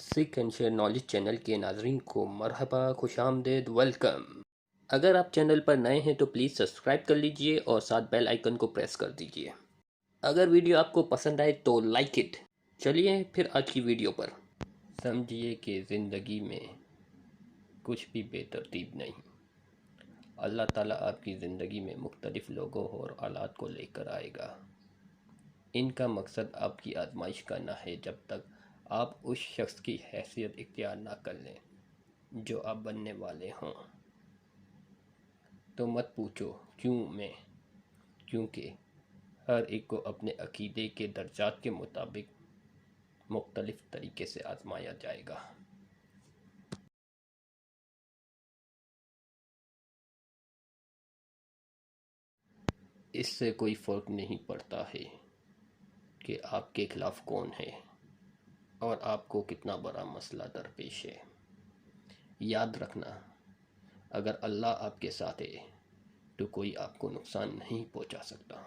Sikh and share knowledge channel کے ناظرین کو مرحبا، خوش آمدید، ویلکم۔ اگر آپ چینل پر نئے ہیں تو پلیز سبسکرائب کر لیجئے اور ساتھ بیل آئیکن کو پریس کر دیجئے۔ اگر ویڈیو آپ کو پسند آئے تو لائک اٹ۔ چلیے پھر آج کی ویڈیو پر۔ سمجھیے کہ زندگی میں کچھ بھی بے ترتیب نہیں۔ اللہ تعالیٰ آپ کی زندگی میں مختلف لوگوں اور حالات کو لے کر آئے گا۔ ان کا مقصد آپ کی آزمائش کرنا ہے جب تک آپ اس شخص کی حیثیت اختیار نہ کر لیں جو آپ بننے والے ہوں۔ تو مت پوچھو کیوں میں، کیونکہ ہر ایک کو اپنے عقیدے کے درجات کے مطابق مختلف طریقے سے آزمایا جائے گا۔ اس سے کوئی فرق نہیں پڑتا ہے کہ آپ کے خلاف کون ہے اور آپ کو کتنا بڑا مسئلہ درپیش ہے۔ یاد رکھنا، اگر اللہ آپ کے ساتھ ہے تو کوئی آپ کو نقصان نہیں پہنچا سکتا۔